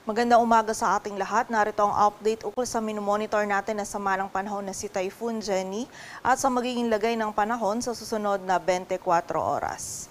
Magandang umaga sa ating lahat. Narito ang update ukol sa minomonitor natin na sama ng panahon na si Typhoon Jenny at sa magiging lagay ng panahon sa susunod na 24 oras.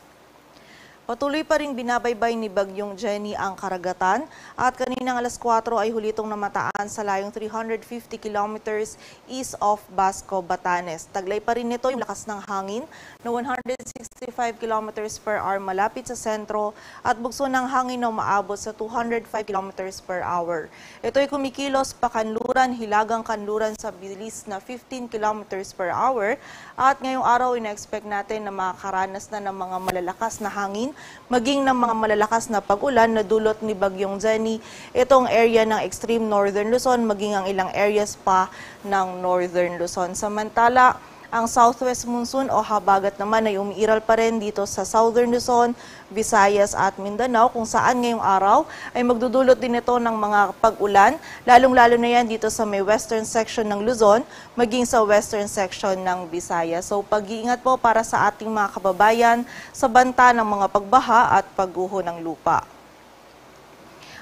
Patuloy pa ring binabaybay ni Bagyong Jenny ang karagatan at kaninang alas 4 ay hulitong namataan sa layong 350 kilometers east of Basco, Batanes. Taglay pa rin nito yung lakas ng hangin na 165 kilometers per hour malapit sa sentro at bugso ng hangin na umaabot sa 205 kilometers per hour. Ito ay kumikilos pa kanluran, hilagang kanluran sa bilis na 15 kilometers per hour at ngayong araw ina-expect natin na makakaranas na ng mga malalakas na hangin maging ng mga malalakas na pag-ulan na dulot ni Bagyong Jenny itong area ng extreme northern Luzon maging ang ilang areas pa ng northern Luzon. Samantala, ang southwest monsoon o habagat naman ay umiiral pa rin dito sa southern Luzon, Visayas at Mindanao kung saan ngayong araw ay magdudulot din ito ng mga pag-ulan, lalong-lalo na yan dito sa may western section ng Luzon, maging sa western section ng Visayas. So pag-iingat po para sa ating mga kababayan sa banta ng mga pagbaha at pagguho ng lupa.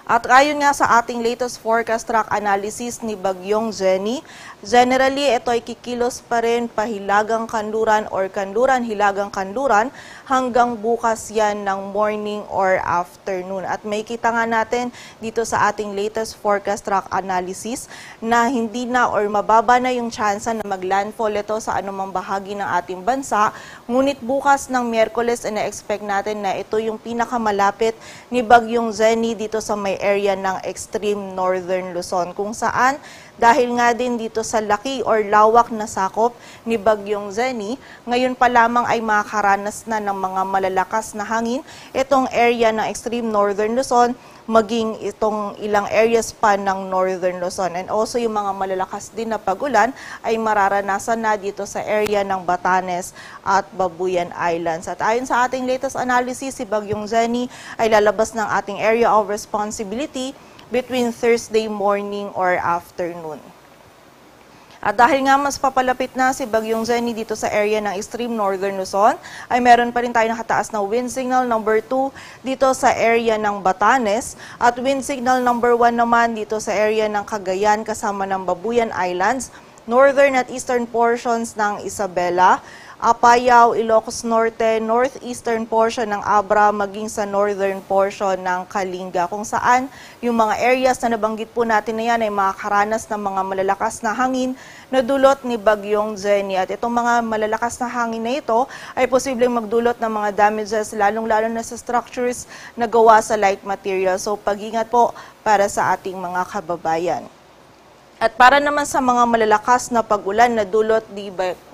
At ayon nga sa ating latest forecast track analysis ni Bagyong Jenny, generally ito ay kikilos pa rin pahilagang kanluran or kanluran-hilagang kanluran hanggang bukas yan ng morning or afternoon. At may kita nga natin dito sa ating latest forecast track analysis na hindi na or mababa na yung tsansa na maglandfall ito sa anumang bahagi ng ating bansa. Ngunit bukas ng Miyerkules na-expect natin na ito yung pinakamalapit ni Bagyong Jenny dito sa may area ng extreme northern Luzon kung saan dahil nga din dito sa laki or lawak na sakop ni Bagyong Jenny, ngayon pa lamang ay makakaranas na ng mga malalakas na hangin itong area ng extreme northern Luzon maging itong ilang areas pa ng northern Luzon. And also yung mga malalakas din na pag-ulan ay mararanasan na dito sa area ng Batanes at Babuyan Islands. At ayon sa ating latest analysis, si Bagyong Jenny ay lalabas ng ating area of responsibility between Thursday morning or afternoon. At dahil nga mas papalapit na si Bagyong Jenny dito sa area ng extreme northern Luzon, ay meron pa rin tayo nakataas na wind signal number 2 dito sa area ng Batanes at wind signal number 1 naman dito sa area ng Cagayan kasama ng Babuyan Islands, northern at eastern portions ng Isabela, Apayao, Ilocos Norte, northeastern portion ng Abra, maging sa northern portion ng Kalinga, kung saan yung mga areas na nabanggit po natin na yan ay makakaranas ng mga malalakas na hangin na dulot ni Bagyong Jenny. At itong mga malalakas na hangin na ito ay posibleng magdulot ng mga damages, lalong-lalo na sa structures na gawa sa light material. So pag-ingat po para sa ating mga kababayan. At para naman sa mga malalakas na pag-ulan na dulot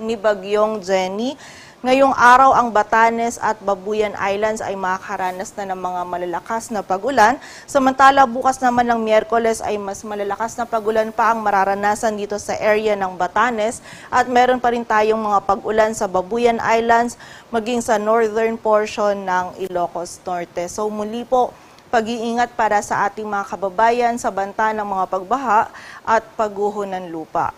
ni Bagyong Jenny, ngayong araw ang Batanes at Babuyan Islands ay makakaranas na ng mga malalakas na pag-ulan. Samantala bukas naman ng Miyerkules ay mas malalakas na pag-ulan pa ang mararanasan dito sa area ng Batanes at meron pa rin tayong mga pag-ulan sa Babuyan Islands maging sa northern portion ng Ilocos Norte. So muli po, pag-iingat para sa ating mga kababayan sa banta ng mga pagbaha at pagguho ng lupa.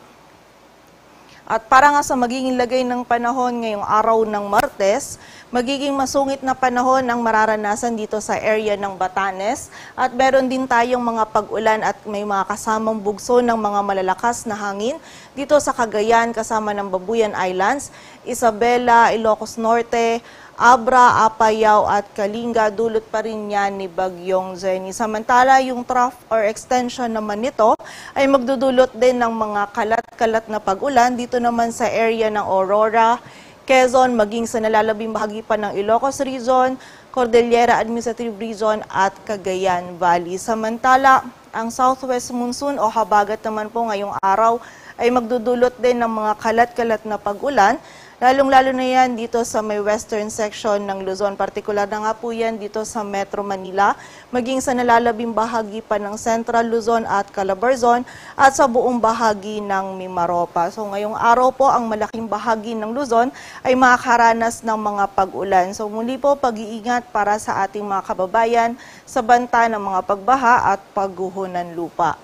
At para nga sa magiging lagay ng panahon ngayong araw ng Martes, magiging masungit na panahon ang mararanasan dito sa area ng Batanes at meron din tayong mga pag-ulan at may mga kasamang bugso ng mga malalakas na hangin dito sa Cagayan kasama ng Babuyan Islands, Isabela, Ilocos Norte, Abra, Apayao at Kalinga, dulot pa rin yan ni Bagyong Jenny. Samantala, yung trough or extension naman nito ay magdudulot din ng mga kalat-kalat na pag-ulan dito naman sa area ng Aurora, Quezon, maging sa nalalabing bahagi pa ng Ilocos Region, Cordillera Administrative Region at Cagayan Valley. Samantala, ang southwest monsoon o habagat naman po ngayong araw ay magdudulot din ng mga kalat-kalat na pag-ulan, lalong-lalo na yan dito sa may western section ng Luzon. Partikular na nga po yan dito sa Metro Manila, maging sa nalalabing bahagi pa ng Central Luzon at Calabarzon at sa buong bahagi ng Mimaropa. So ngayong araw po, ang malaking bahagi ng Luzon ay makakaranas ng mga pag-ulan. So muli po, pag-iingat para sa ating mga kababayan sa banta ng mga pagbaha at pagguho ng lupa.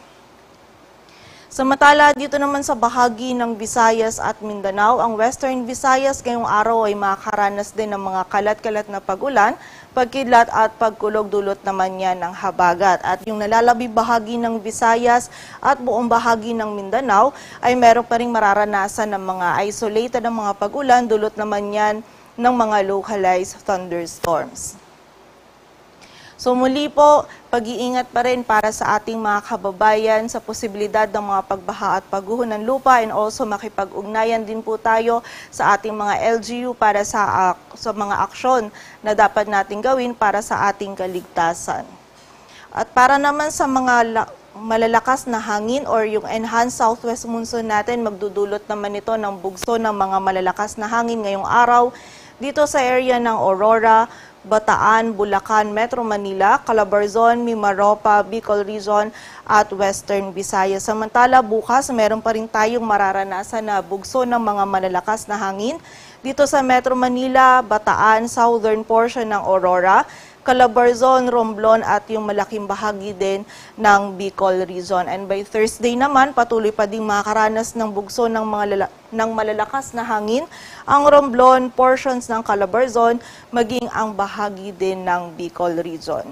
Samantala, dito naman sa bahagi ng Visayas at Mindanao, ang Western Visayas ngayong araw ay makakaranas din ng mga kalat-kalat na pag-ulan, pagkidlat at pagkulog dulot naman yan ng habagat. At yung nalalabi bahagi ng Visayas at buong bahagi ng Mindanao ay meron pa rin mararanasan ng mga isolated na mga pag-ulan, dulot naman yan ng mga localized thunderstorms. So muli po, pag-iingat pa rin para sa ating mga kababayan sa posibilidad ng mga pagbaha at pagguho ng lupa, and also makipag-ugnayan din po tayo sa ating mga LGU para sa mga aksyon na dapat nating gawin para sa ating kaligtasan. At para naman sa mga malalakas na hangin or yung enhanced southwest monsoon natin, magdudulot naman ito ng bugso ng mga malalakas na hangin ngayong araw dito sa area ng Aurora, Bataan, Bulacan, Metro Manila, Calabarzon, Mimaropa, Bicol Region at Western Visayas. Samantala bukas meron pa rin tayong mararanasan na bugso ng mga malalakas na hangin dito sa Metro Manila, Bataan, southern portion ng Aurora, Calabarzon, Romblon at yung malaking bahagi din ng Bicol Region. And by Thursday naman, patuloy pa ding makakaranas ng bugso ng malalakas na hangin ang Romblon, portions ng Calabarzon, maging ang bahagi din ng Bicol Region.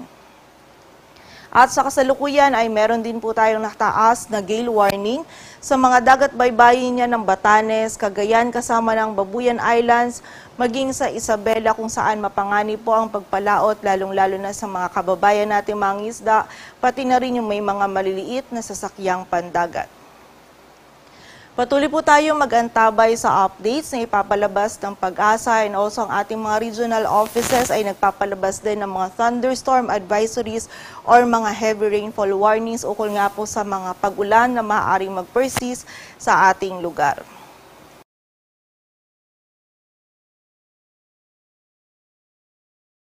At sa kasalukuyan ay meron din po tayong nataas na gale warning sa mga dagat baybayin niya ng Batanes, Cagayan kasama ng Babuyan Islands, maging sa Isabela kung saan mapanganib po ang pagpalaot lalong-lalo na sa mga kababayan nating mga isda, pati na rin yung may mga maliliit na sasakyang pandagat. Patuloy po tayo mag-antabay sa updates na ipapalabas ng Pag-asa, and also ang ating mga regional offices ay nagpapalabas din ng mga thunderstorm advisories or mga heavy rainfall warnings ukol nga po sa mga pag-ulan na maaaring mag-persist sa ating lugar.